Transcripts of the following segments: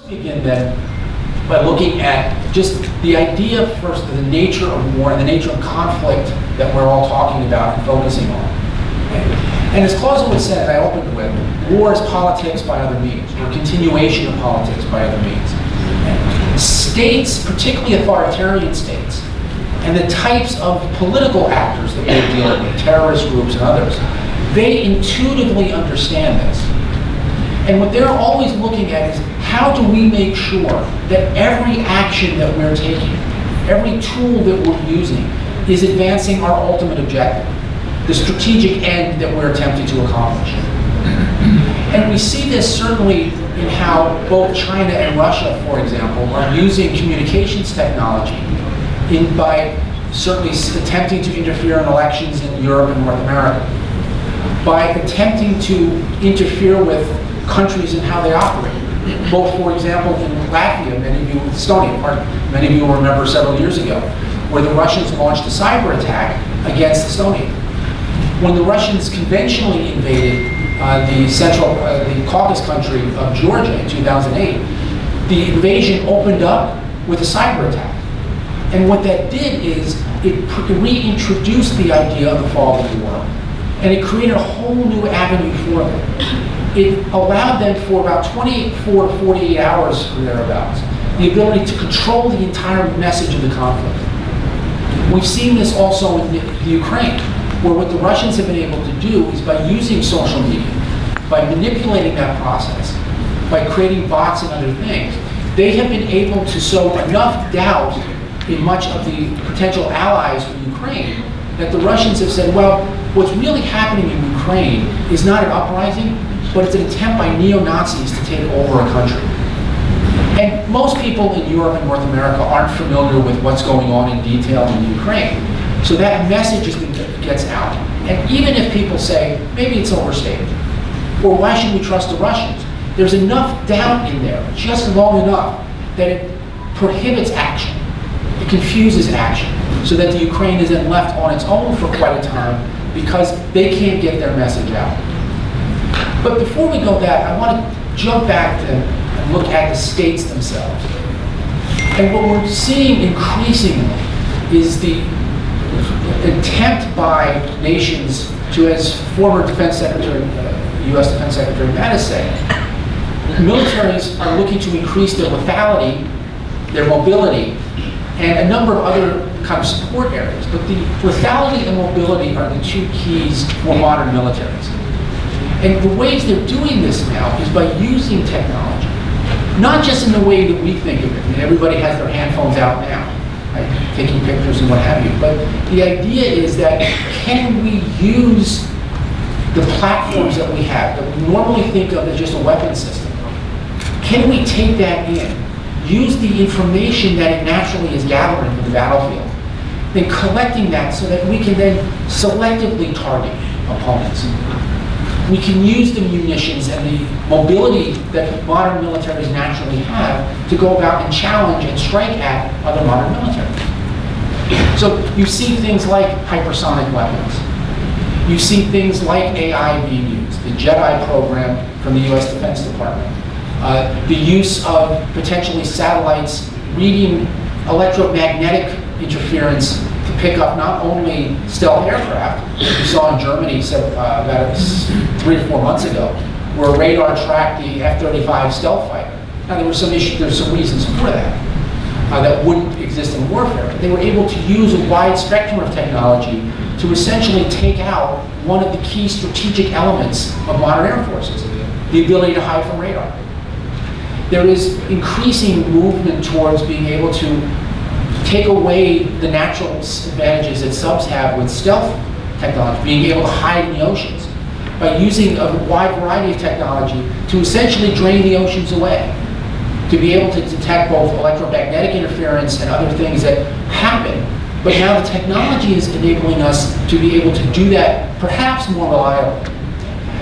begin then by looking at just the idea first of the nature of war and the nature of conflict that we're all talking about and focusing on. And as Clausewitz said, I opened with, war is politics by other means, or continuation of politics by other means. And states, particularly authoritarian states, and the types of political actors that we're dealing with, terrorist groups and others, they intuitively understand this. And what they're always looking at is how do we make sure that every action that we're taking, every tool that we're using is advancing our ultimate objective, the strategic end that we're attempting to accomplish. And we see this certainly in how both China and Russia, for example, are using communications technology by certainly attempting to interfere in elections in Europe and North America, by attempting to interfere with countries and how they operate. Both, for example, in Latvia, Estonia, many of you will remember several years ago, where the Russians launched a cyber attack against Estonia. When the Russians conventionally invaded the Caucasus country of Georgia in 2008, the invasion opened up with a cyber attack. And what that did is it reintroduced the idea of the fall of the world. And it created a whole new avenue for them. It allowed them for about 24 to 48 hours or thereabouts, the ability to control the entire message of the conflict. We've seen this also in the Ukraine, where what the Russians have been able to do is by using social media, by manipulating that process, by creating bots and other things, they have been able to sow enough doubt in much of the potential allies for Ukraine that the Russians have said, well, what's really happening in Ukraine is not an uprising, but it's an attempt by neo-Nazis to take over a country. And most people in Europe and North America aren't familiar with what's going on in detail in Ukraine. So that message gets out. And even if people say, maybe it's overstated, or why should we trust the Russians? There's enough doubt in there, just long enough, that it prohibits action. It confuses action, so that the Ukraine is then left on its own for quite a time because they can't get their message out. But before we go back, I want to jump back and look at the states themselves. And what we're seeing increasingly is the attempt by nations to, as former Defense Secretary, U.S. Defense Secretary Mattis said, militaries are looking to increase their lethality, their mobility, and a number of other kind of support areas. But the lethality and mobility are the two keys for modern militaries. And the ways they're doing this now is by using technology, not just in the way that we think of it. I mean, everybody has their handphones out now, right, taking pictures and what have you. But the idea is that can we use the platforms that we have, that we normally think of as just a weapon system, can we take that in, use the information that it naturally is gathering from the battlefield, then collecting that so that we can then selectively target opponents. We can use the munitions and the mobility that modern militaries naturally have to go about and challenge and strike at other modern militaries. So you see things like hypersonic weapons. You see things like AI being used, the JEDI program from the US Defense Department, the use of potentially satellites reading electromagnetic interference to pick up not only stealth aircraft, we saw in Germany about 3 or 4 months ago, where radar tracked the F-35 stealth fighter. Now there were some issues, there's some reasons for that that wouldn't exist in warfare. But they were able to use a wide spectrum of technology to essentially take out one of the key strategic elements of modern air forces, the ability to hide from radar. There is increasing movement towards being able to take away the natural advantages that subs have with stealth technology, being able to hide in the oceans by using a wide variety of technology to essentially drain the oceans away, to be able to detect both electromagnetic interference and other things that happen. But now the technology is enabling us to be able to do that perhaps more reliably.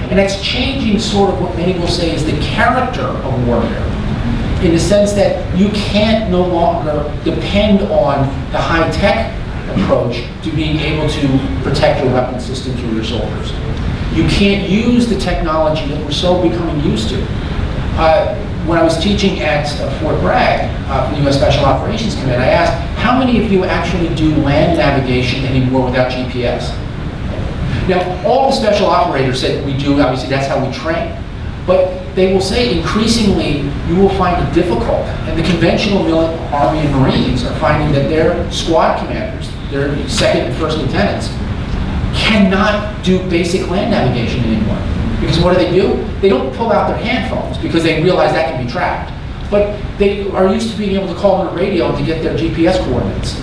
And that's changing sort of what many will say is the character of warfare, in the sense that you can't no longer depend on the high-tech approach to being able to protect your weapon system through your soldiers. You can't use the technology that we're so becoming used to. when I was teaching at Fort Bragg for the U.S. Special Operations Command, I asked, how many of you actually do land navigation anymore without GPS? Now, all the special operators said we do, obviously that's how we train. But they will say increasingly you will find it difficult. And the conventional Army and Marines are finding that their squad commanders, their second and first lieutenants, cannot do basic land navigation anymore. Because what do? They don't pull out their hand phones because they realize that can be tracked. But they are used to being able to call on the radio to get their GPS coordinates.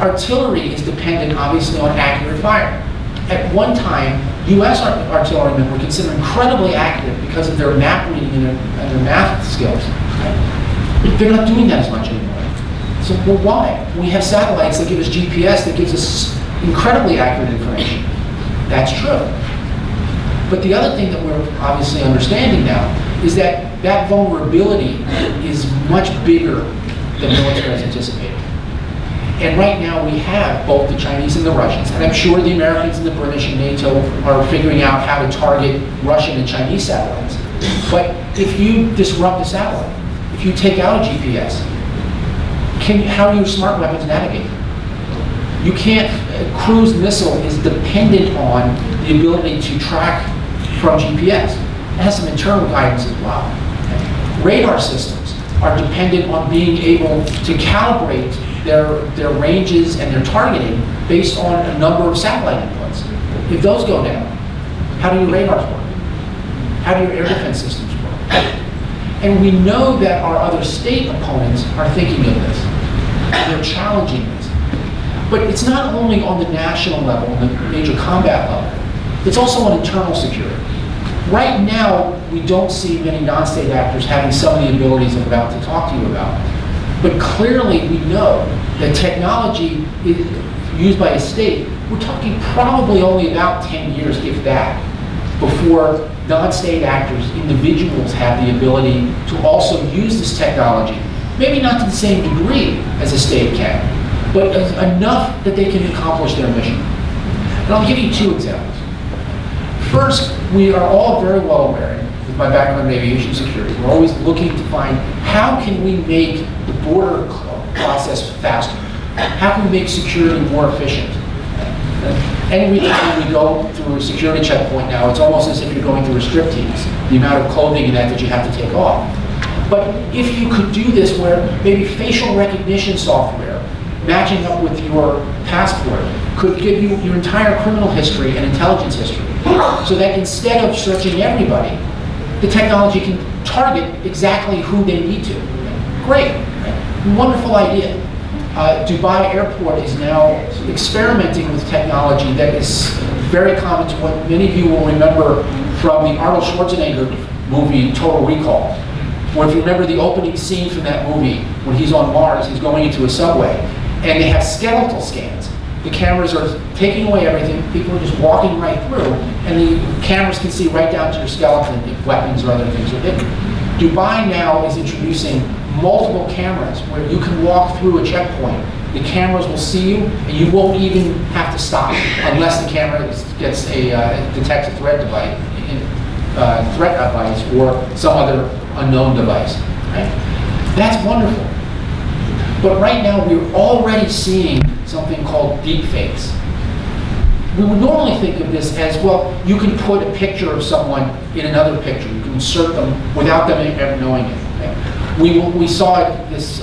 Artillery is dependent, obviously, on accurate fire. At one time, U.S. artillerymen were considered incredibly accurate because of their map reading and their math skills. They're not doing that as much anymore. So, well, why? We have satellites that give us GPS that gives us incredibly accurate information. That's true. But the other thing that we're obviously understanding now is that that vulnerability is much bigger than military has anticipated. And right now we have both the Chinese and the Russians, and I'm sure the Americans and the British and NATO are figuring out how to target Russian and Chinese satellites. But if you disrupt the satellite, if you take out a GPS, how do your smart weapons navigate? You can't, cruise missile is dependent on the ability to track from GPS. It has some internal guidance as well. Radar systems are dependent on being able to calibrate their ranges and their targeting based on a number of satellite inputs. If those go down, how do your radars work? How do your air defense systems work? And we know that our other state opponents are thinking of this. They're challenging this. But it's not only on the national level, on the major combat level, it's also on internal security. Right now, we don't see many non-state actors having some of the abilities I'm about to talk to you about. But clearly, we know that technology used by a state, we're talking probably only about 10 years, if that, before non-state actors, individuals, have the ability to also use this technology. Maybe not to the same degree as a state can, but enough that they can accomplish their mission. And I'll give you two examples. First, we are all very well aware, with my background in aviation security, we're always looking to find how can we make the border process faster? How can we make security more efficient? Every time we go through a security checkpoint now, it's almost as if you're going through a striptease, the amount of clothing and that you have to take off. But if you could do this where maybe facial recognition software matching up with your passport could give you your entire criminal history and intelligence history, so that instead of searching everybody, the technology can target exactly who they need to. Great, wonderful idea. Dubai Airport is now experimenting with technology that is very common to what many of you will remember from the Arnold Schwarzenegger movie Total Recall. Where if you remember the opening scene from that movie, when he's on Mars, he's going into a subway, and they have skeletal scans. The cameras are taking away everything, people are just walking right through, and the cameras can see right down to your skeleton if weapons or other things are hidden. Dubai now is introducing multiple cameras where you can walk through a checkpoint. The cameras will see you, and you won't even have to stop unless the camera detects a threat device or some other unknown device. Right? That's wonderful. But right now, we're already seeing something called deepfakes. We would normally think of this as, well, you can put a picture of someone in another picture. You can insert them without them ever knowing it. Right? We saw this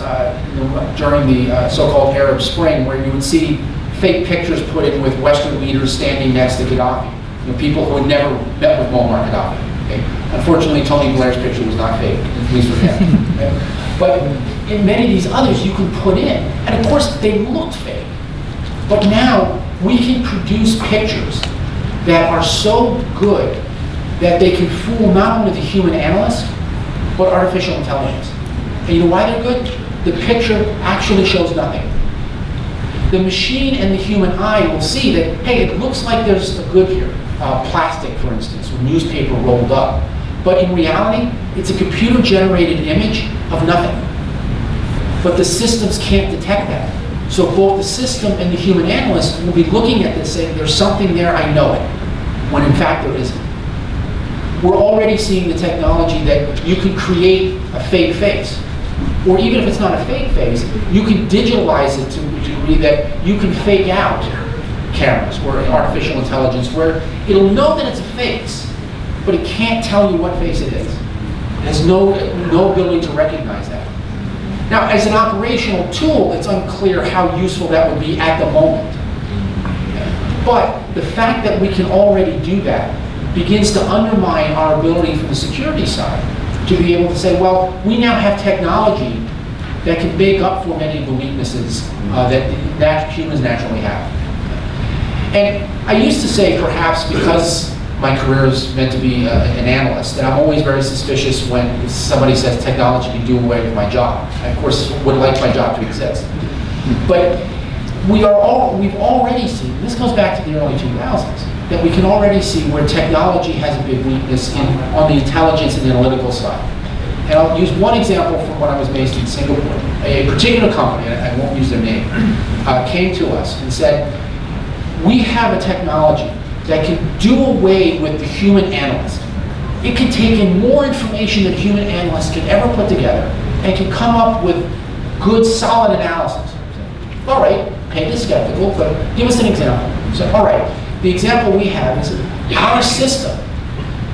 during the so-called Arab Spring, where you would see fake pictures put in with Western leaders standing next to Gaddafi. People who had never met with Muammar Gaddafi. Okay? Unfortunately, Tony Blair's picture was not fake, at least for him. Okay? But in many of these others, you can put in, and of course, they looked fake. But now, we can produce pictures that are so good that they can fool not only the human analyst, but artificial intelligence. And you know why they're good? The picture actually shows nothing. The machine and the human eye will see that, hey, it looks like there's a good here. Plastic, for instance, or newspaper rolled up. But in reality, it's a computer-generated image of nothing. But the systems can't detect that. So both the system and the human analyst will be looking at this saying, there's something there, I know it, when in fact there isn't. We're already seeing the technology that you can create a fake face. Or even if it's not a fake face, you can digitalize it to a degree that you can fake out cameras or artificial intelligence where it'll know that it's a face, but it can't tell you what face it is. It has no ability to recognize that. Now, as an operational tool, it's unclear how useful that would be at the moment. But the fact that we can already do that begins to undermine our ability from the security side to be able to say, well, we now have technology that can make up for many of the weaknesses that humans naturally have. And I used to say, perhaps because my career is meant to be an analyst, and I'm always very suspicious when somebody says technology can do away with my job. I, of course, would like my job to exist. But we've already seen, this goes back to the early 2000s, that we can already see where technology has a big weakness on the intelligence and analytical side. And I'll use one example from when I was based in Singapore. A particular company, and I won't use their name, came to us and said, we have a technology that can do away with the human analyst. It can take in more information than human analysts can ever put together and can come up with good, solid analysis. All right, paint is skeptical, but give us an example. So, all right, the example we have is our system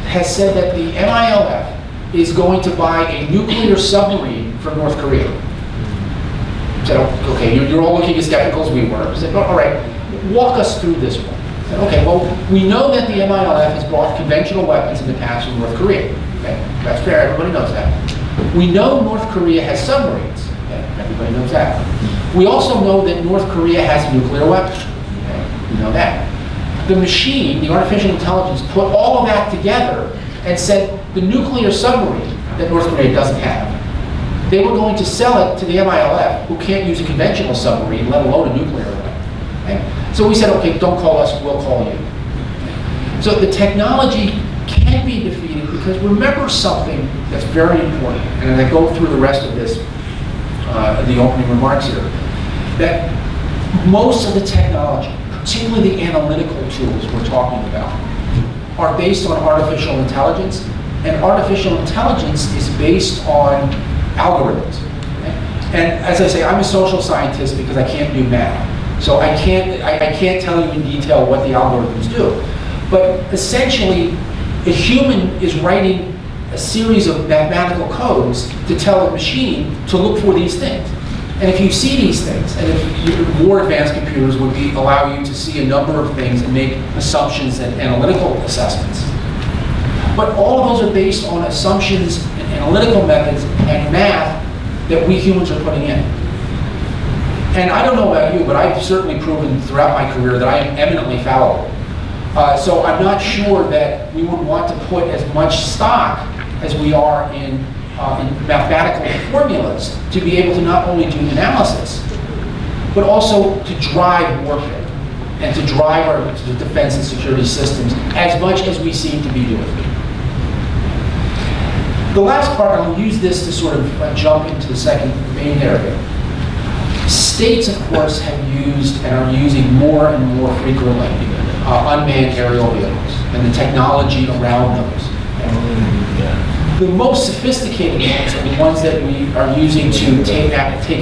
has said that the MILF is going to buy a nuclear submarine from North Korea. So, okay, you're all looking as skeptical as we were. So, all right, walk us through this one. So, okay, well, we know that the MILF has bought conventional weapons in the past from North Korea. Okay, that's fair, everybody knows that. We know North Korea has submarines. Okay, everybody knows that. We also know that North Korea has a nuclear weapon. Okay, we know that. The machine, the artificial intelligence, put all of that together and said the nuclear submarine that North Korea doesn't have, they were going to sell it to the MILF, who can't use a conventional submarine, let alone a nuclear weapon. Okay? So we said, okay, don't call us, we'll call you. So the technology can be defeated because remember something that's very important, and as I go through the rest of this, the opening remarks here, that most of the technology, particularly the analytical tools we're talking about, are based on artificial intelligence, and artificial intelligence is based on algorithms. Okay? And as I say, I'm a social scientist because I can't do math. So I can't tell you in detail what the algorithms do. But essentially, a human is writing a series of mathematical codes to tell a machine to look for these things. And if you see these things, and if more advanced computers would allow you to see a number of things and make assumptions and analytical assessments. But all of those are based on assumptions and analytical methods and math that we humans are putting in. And I don't know about you, but I've certainly proven throughout my career that I am eminently fallible. So I'm not sure that we would want to put as much stock as we are in mathematical formulas to be able to not only do analysis, but also to drive warfare and to drive our defense and security systems as much as we seem to be doing. The last part, I'll use this to sort of jump into the second main area. States, of course, have used and are using more and more frequently unmanned aerial vehicles and the technology around those. The most sophisticated ones are the ones that we are using to take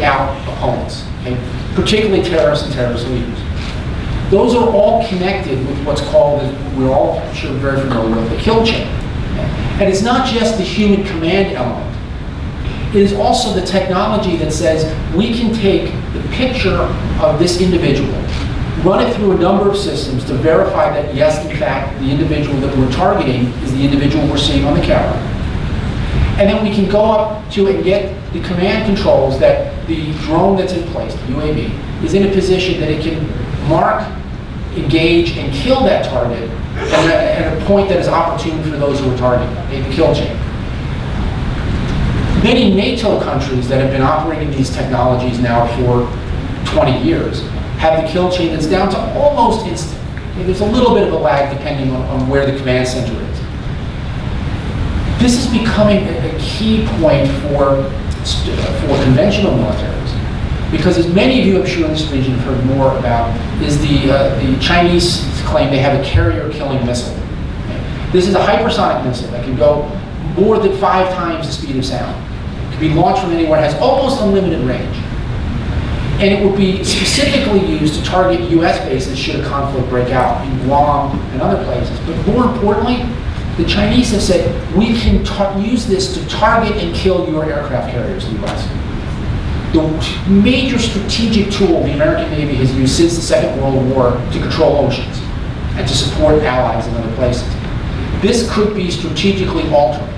out opponents, okay? Particularly terrorists and terrorist leaders. Those are all connected with what's called, we're all sure very familiar with, the kill chain. Okay? And it's not just the human command element. It is also the technology that says we can take the picture of this individual, run it through a number of systems to verify that yes, in fact, the individual that we're targeting is the individual we're seeing on the camera. And then we can go up to and get the command controls that the drone that's in place, the UAV, is in a position that it can mark, engage, and kill that target at a point that is opportune for those who are targeting, the kill chain. Many NATO countries that have been operating these technologies now for 20 years have the kill chain that's down to almost instant. There's a little bit of a lag depending on where the command center is. This is becoming a key point for conventional militaries, because as many of you, I'm sure in this region, have heard more about, is the Chinese claim they have a carrier-killing missile. This is a hypersonic missile that can go more than 5 times the speed of sound. It can be launched from anywhere, has almost unlimited range. And it would be specifically used to target US bases should a conflict break out in Guam and other places. But more importantly, the Chinese have said, we can use this to target and kill your aircraft carriers in the US. The major strategic tool the American Navy has used since the Second World War to control oceans and to support allies in other places. This could be strategically altered,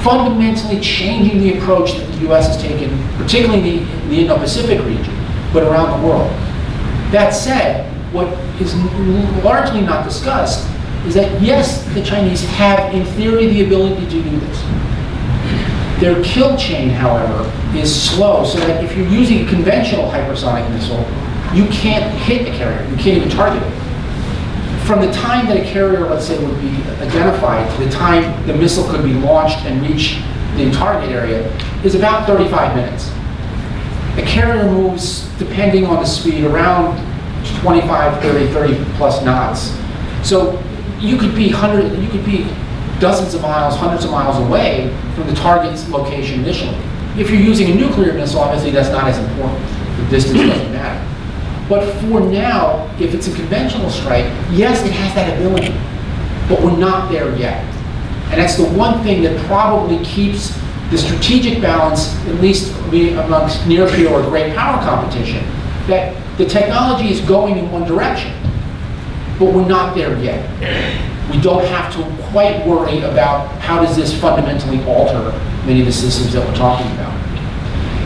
fundamentally changing the approach that the US has taken, particularly in the Indo-Pacific region, but around the world. That said, what is largely not discussed is that yes, the Chinese have, in theory, the ability to do this. Their kill chain, however, is slow, so that if you're using a conventional hypersonic missile, you can't hit a carrier, you can't even target it. From the time that a carrier, let's say, would be identified to the time the missile could be launched and reach the target area is about 35 minutes. A carrier moves, depending on the speed, around 25, 30 plus knots. So you could be dozens of miles, hundreds of miles away from the target's location initially. If you're using a nuclear missile, obviously that's not as important. The distance doesn't matter. But for now, if it's a conventional strike, yes, it has that ability, but we're not there yet. And that's the one thing that probably keeps the strategic balance, at least amongst near peer or great power competition, that the technology is going in one direction, but we're not there yet. We don't have to quite worry about how does this fundamentally alter many of the systems that we're talking about.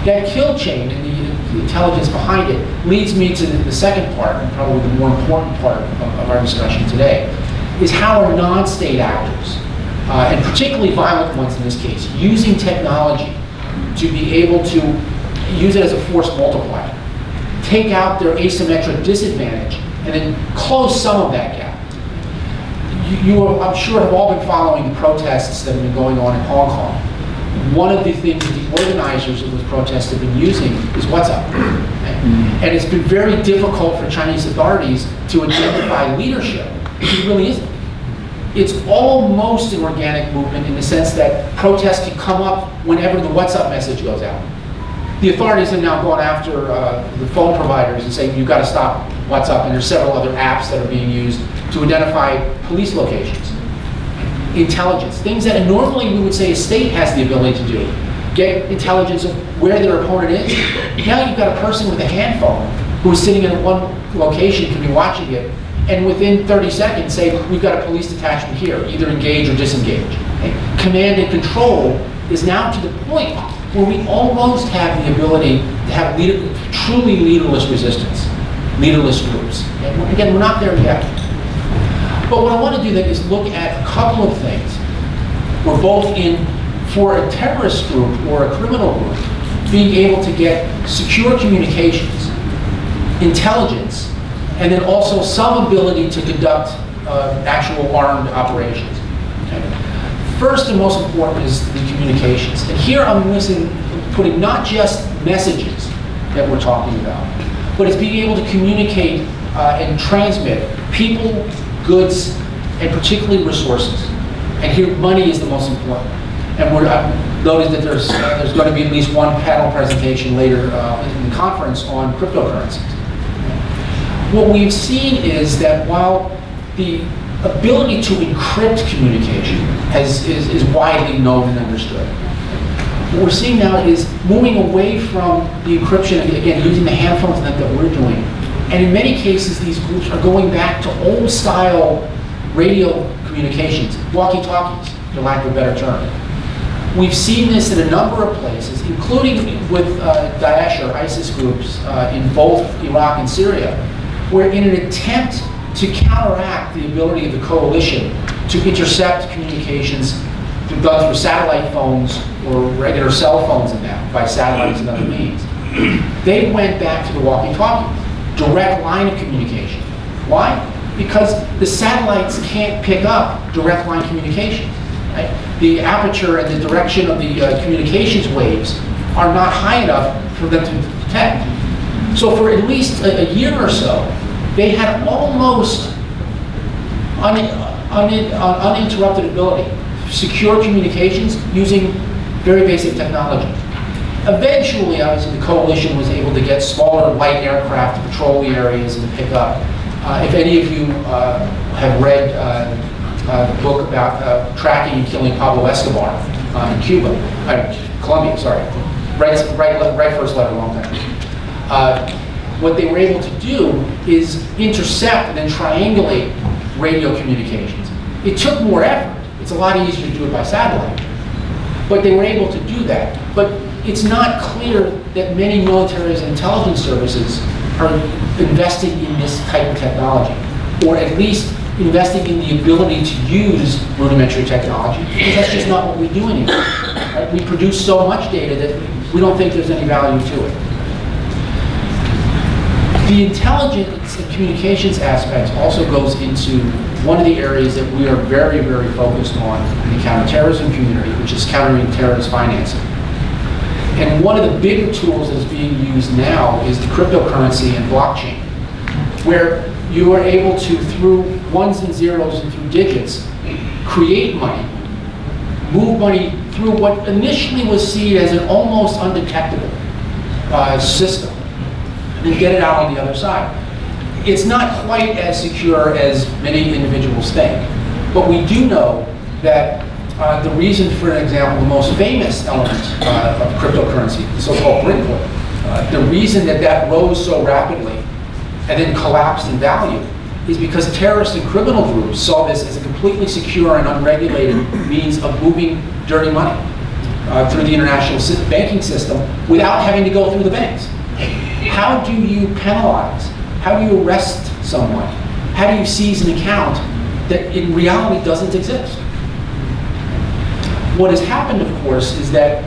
That kill chain and the intelligence behind it leads me to the second part, and probably the more important part of our discussion today, is how are non-state actors, and particularly violent ones in this case, using technology to be able to use it as a force multiplier, take out their asymmetric disadvantage, and then close some of that gap. You I'm sure, have all been following the protests that have been going on in Hong Kong. One of the things that the organizers of those protests have been using is WhatsApp. And it's been very difficult for Chinese authorities to identify leadership. It really isn't. It's almost an organic movement in the sense that protests can come up whenever the WhatsApp message goes out. The authorities have now gone after the phone providers and saying, you've got to stop WhatsApp, and there's several other apps that are being used to identify police locations. Intelligence, things that normally we would say a state has the ability to do. Get intelligence of where their opponent is. Now you've got a person with a hand phone who is sitting in one location, can be watching it, and within 30 seconds say, we've got a police detachment here, either engage or disengage. Okay? Command and control is now to the point where we almost have the ability to have truly leaderless resistance, leaderless groups. And again, we're not there yet. But what I want to do then is look at a couple of things. We're both for a terrorist group or a criminal group, being able to get secure communications, intelligence, and then also some ability to conduct actual armed operations. Okay? First and most important is the communications. And here I'm putting not just messages that we're talking about, but it's being able to communicate and transmit people, goods, and particularly resources. And here, money is the most important. And I've noticed that there's going to be at least one panel presentation later in the conference on cryptocurrencies. What we've seen is that while the ability to encrypt communication is widely known and understood, what we're seeing now is moving away from the encryption, again, using the hand phones that we're doing. And in many cases, these groups are going back to old-style radio communications, walkie-talkies, for lack of a better term. We've seen this in a number of places, including with Daesh or ISIS groups in both Iraq and Syria, where in an attempt to counteract the ability of the coalition to intercept communications done through satellite phones or regular cell phones and that, by satellites and other means, they went back to the walkie-talkie. Direct line of communication. Why? Because the satellites can't pick up direct line communications. Right? The aperture and the direction of the communications waves are not high enough for them to detect. So for at least a year or so, they had almost uninterrupted ability, secure communications using very basic technology. Eventually, obviously, the coalition was able to get smaller light aircraft to patrol the areas and to pick up. If any of you have read the book about tracking and killing Pablo Escobar in Cuba, Colombia, sorry, right first letter, long time. What they were able to do is intercept and then triangulate radio communications. It took more effort. It's a lot easier to do it by satellite. But they were able to do that. But it's not clear that many militaries and intelligence services are investing in this type of technology, or at least investing in the ability to use rudimentary technology, because that's just not what we do anymore. Right? We produce so much data that we don't think there's any value to it. The intelligence and communications aspect also goes into one of the areas that we are very, very focused on in the counterterrorism community, which is countering terrorist financing. And one of the bigger tools that is being used now is the cryptocurrency and blockchain, where you are able to, through ones and zeros and through digits, create money, move money through what initially was seen as an almost undetectable system, and then get it out on the other side. It's not quite as secure as many individuals think, but we do know that the reason, for example, the most famous element of cryptocurrency, the so-called Bitcoin, the reason that that rose so rapidly and then collapsed in value is because terrorist and criminal groups saw this as a completely secure and unregulated means of moving dirty money through the international banking system without having to go through the banks. How do you penalize? How do you arrest someone? How do you seize an account that in reality doesn't exist? What has happened, of course, is that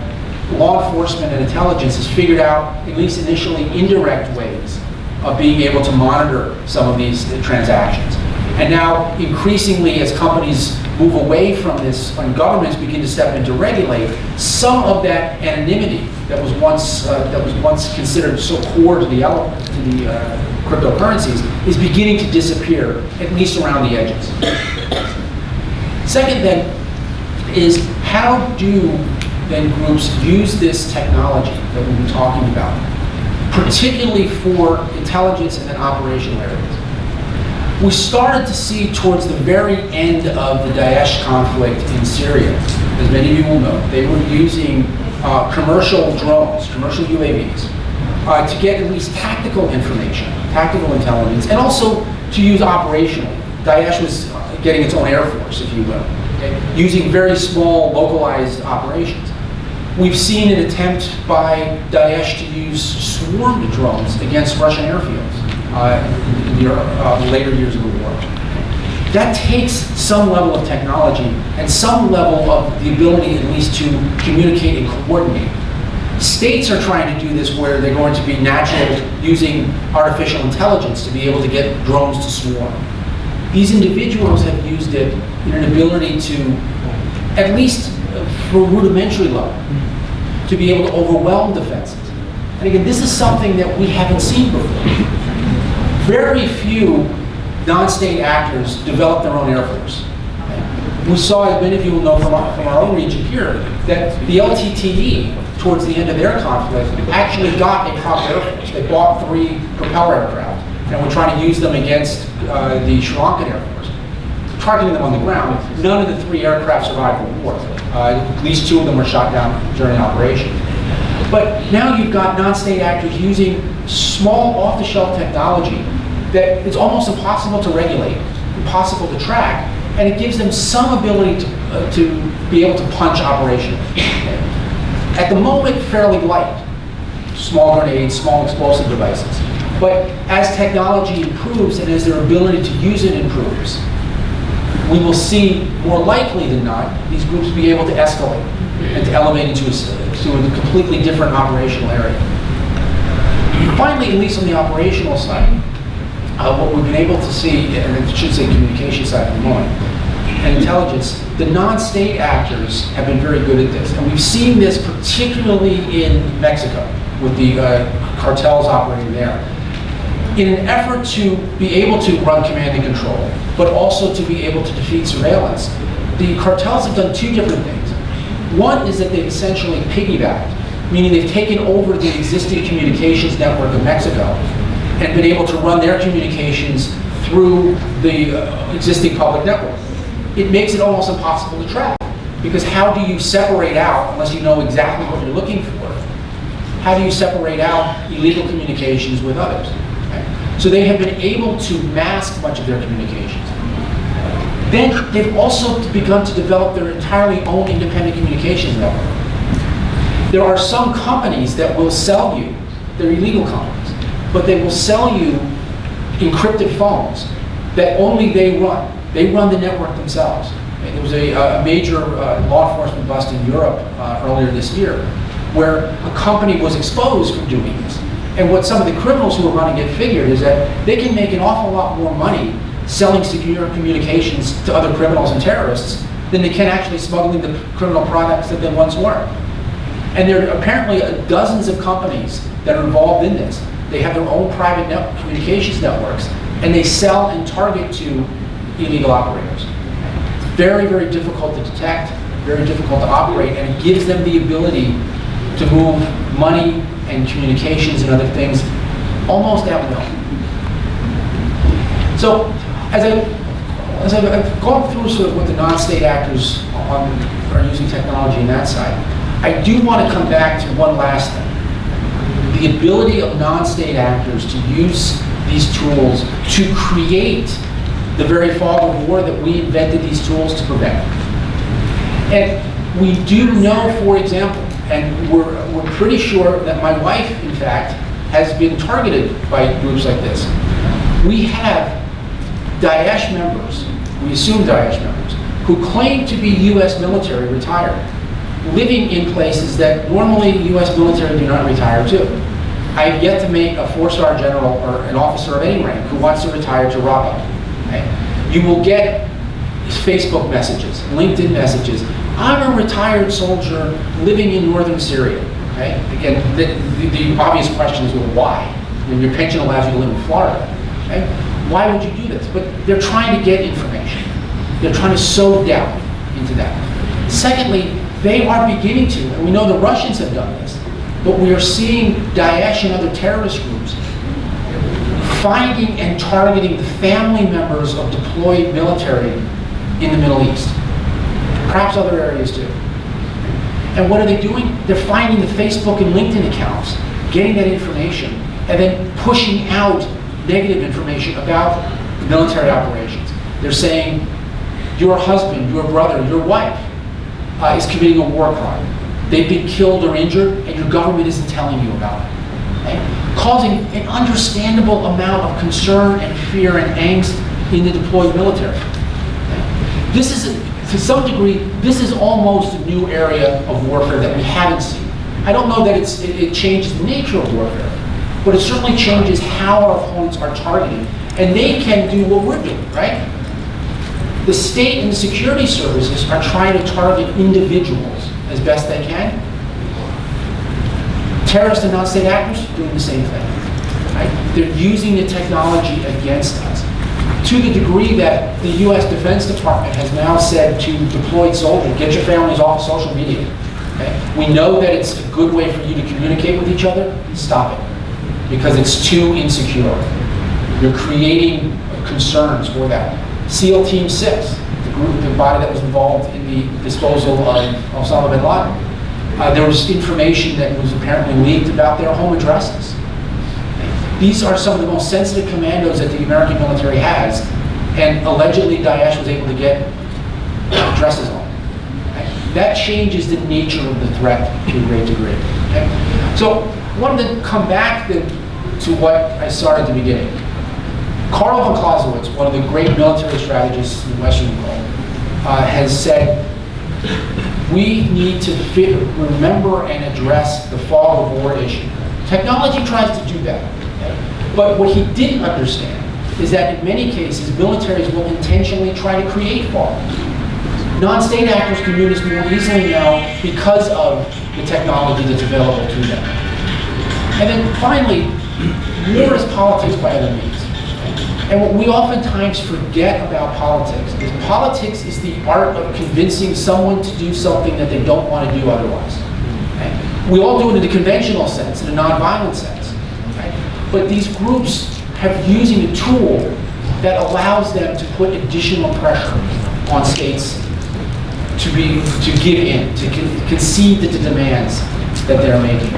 law enforcement and intelligence has figured out, at least initially, indirect ways of being able to monitor some of these transactions. And now, increasingly, as companies move away from this, and governments begin to step in to regulate, some of that anonymity that was once considered so core to the cryptocurrencies is beginning to disappear, at least around the edges. Second, then, is how do then groups use this technology that we've been talking about, particularly for intelligence and then operational areas? We started to see towards the very end of the Daesh conflict in Syria, as many of you will know, they were using commercial drones, commercial UAVs, to get at least tactical information, tactical intelligence, and also to use operationally. Daesh was getting its own air force, if you will, okay, using very small, localized operations. We've seen an attempt by Daesh to use swarmed drones against Russian airfields in the later years of the war. That takes some level of technology and some level of the ability at least to communicate and coordinate. States are trying to do this where they're going to be natural using artificial intelligence to be able to get drones to swarm. These individuals have used it in an ability to, at least for a rudimentary level, to be able to overwhelm defenses. And again, this is something that we haven't seen before. Very few non-state actors develop their own air force. We saw, as many of you will know from our own region here, that the LTTE, towards the end of their conflict, actually got a prompt air force. They bought 3 propeller aircraft, and were trying to use them against the Sri Lankan Air Force, targeting them on the ground. None of the 3 aircraft survived the war. At least 2 of them were shot down during the operation. But now you've got non-state actors using small off-the-shelf technology that it's almost impossible to regulate, impossible to track, and it gives them some ability to be able to punch operationally. At the moment, fairly light. Small grenades, small explosive devices. But as technology improves and as their ability to use it improves, we will see, more likely than not, these groups be able to escalate and to elevate into a completely different operational area. Finally, at least on the operational side, what we've been able to see, and I should say communication side at the moment, and intelligence, the non-state actors have been very good at this. And we've seen this particularly in Mexico with the cartels operating there. in an effort to be able to run command and control, but also to be able to defeat surveillance, the cartels have done two different things. One is that they've essentially piggybacked, meaning they've taken over the existing communications network of Mexico and been able to run their communications through the existing public network. It makes it almost impossible to track, because how do you separate out, unless you know exactly what you're looking for, how do you separate out illegal communications with others? Okay? So they have been able to mask much of their communications. Then they've also begun to develop their entirely own independent communications network. There are some companies that will sell you, they're illegal companies, but they will sell you encrypted phones that only they run. They run the network themselves. And there was a major law enforcement bust in Europe earlier this year, where a company was exposed for doing this. And what some of the criminals who are running it figured is that they can make an awful lot more money selling secure communications to other criminals and terrorists than they can actually smuggling the criminal products that they once were. And there are apparently dozens of companies that are involved in this. They have their own private communications networks, and they sell and target to illegal operators. It's very, very difficult to detect, very difficult to operate, and it gives them the ability to move money and communications and other things almost at will. So, as I've gone through sort of what the non-state actors are using technology in that side, I do want to come back to one last thing. The ability of non-state actors to use these tools to create the very fog of war that we invented these tools to prevent. And we do know, for example, and we're pretty sure that my wife, in fact, has been targeted by groups like this. We have Daesh members, we assume Daesh members, who claim to be US military retired, living in places that normally US military do not retire to. I have yet to meet a 4-star general or an officer of any rank who wants to retire to Rabu. Okay? You will get Facebook messages, LinkedIn messages. I'm a retired soldier living in northern Syria. Okay? Again, the obvious question is, well, why? When your pension allows you to live in Florida. Okay? Why would you do this? But they're trying to get information. They're trying to sow doubt into that. Secondly, they are beginning to, and we know the Russians have done this, but we are seeing Daesh and other terrorist groups finding and targeting the family members of deployed military in the Middle East. Perhaps other areas too. And what are they doing? They're finding the Facebook and LinkedIn accounts, getting that information, and then pushing out negative information about the military operations. They're saying, your husband, your brother, your wife is committing a war crime. They've been killed or injured, and your government isn't telling you about it. Okay? Causing an understandable amount of concern and fear and angst in the deployed military. Okay? This is, to some degree, this is almost a new area of warfare that we haven't seen. I don't know that it changes the nature of warfare, but it certainly changes how our opponents are targeted, and they can do what we're doing, right? The state and the security services are trying to target individuals as best they can. Terrorists and non-state actors doing the same thing. Right? They're using the technology against us to the degree that the U.S. Defense Department has now said to deployed soldiers, get your families off social media. Okay? We know that it's a good way for you to communicate with each other. Stop it, because it's too insecure. You're creating concerns for that. SEAL Team 6, the body that was involved in the disposal of Osama bin Laden, there was information that was apparently leaked about their home addresses. These are some of the most sensitive commandos that the American military has, and allegedly Daesh was able to get addresses on. Okay? That changes the nature of the threat to a great degree. Okay? So I wanted to come back to what I started at the beginning. Karl von Clausewitz, one of the great military strategists in the Western world, has said, we need to remember and address the fog of war issue. Technology tries to do that. Okay? But what he didn't understand is that in many cases, militaries will intentionally try to create fog. Non-state actors can do this more easily now because of the technology that's available to them. And then finally, war is politics by other means. And what we oftentimes forget about politics is the art of convincing someone to do something that they don't want to do otherwise. Okay? We all do it in the conventional sense, in a nonviolent sense. Okay? But these groups have using a tool that allows them to put additional pressure on states to give in, to concede to the demands that they're making.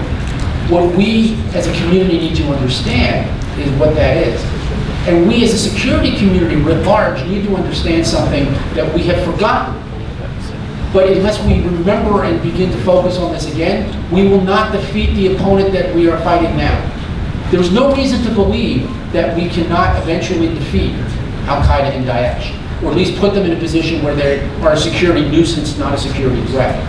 What we as a community need to understand is what that is. And we as a security community writ large need to understand something that we have forgotten. But unless we remember and begin to focus on this again, we will not defeat the opponent that we are fighting now. There's no reason to believe that we cannot eventually defeat Al-Qaeda and Daesh, or at least put them in a position where they are a security nuisance, not a security threat.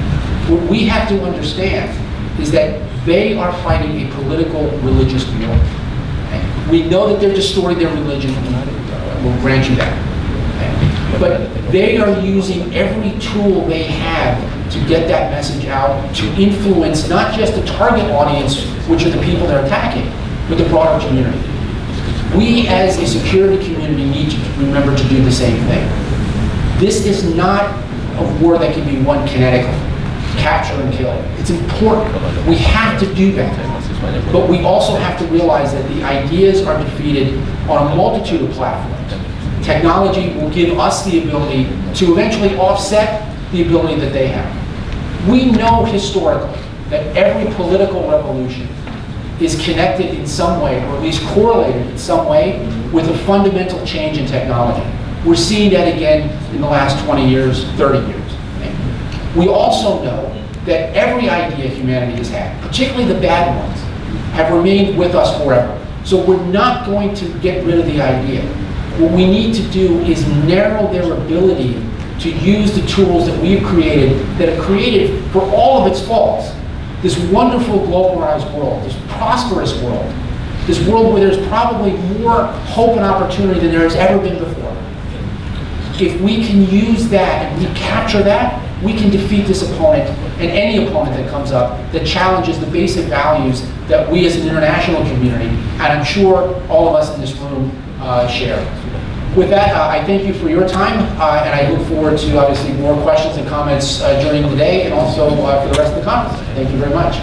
What we have to understand is that they are fighting a political, religious war. Okay? We know that they're distorting their religion, we'll grant you that. Okay? But they are using every tool they have to get that message out, to influence not just the target audience, which are the people they're attacking, but the broader community. We as a security community need to remember to do the same thing. This is not a war that can be won kinetically, capture and kill. It's important. We have to do that. But we also have to realize that the ideas are defeated on a multitude of platforms. Technology will give us the ability to eventually offset the ability that they have. We know historically that every political revolution is connected in some way, or at least correlated in some way, with a fundamental change in technology. We're seeing that again in the last 20 years, 30 years. We also know that every idea humanity has had, particularly the bad ones, have remained with us forever. So we're not going to get rid of the idea. What we need to do is narrow their ability to use the tools that we've created, that have created, for all of its faults, this wonderful globalized world, this prosperous world, this world where there's probably more hope and opportunity than there has ever been before. If we can use that and we capture that, we can defeat this opponent and any opponent that comes up that challenges the basic values that we as an international community, and I'm sure all of us in this room, share. With that, I thank you for your time, and I look forward to obviously more questions and comments during the day and also for the rest of the conference. Thank you very much.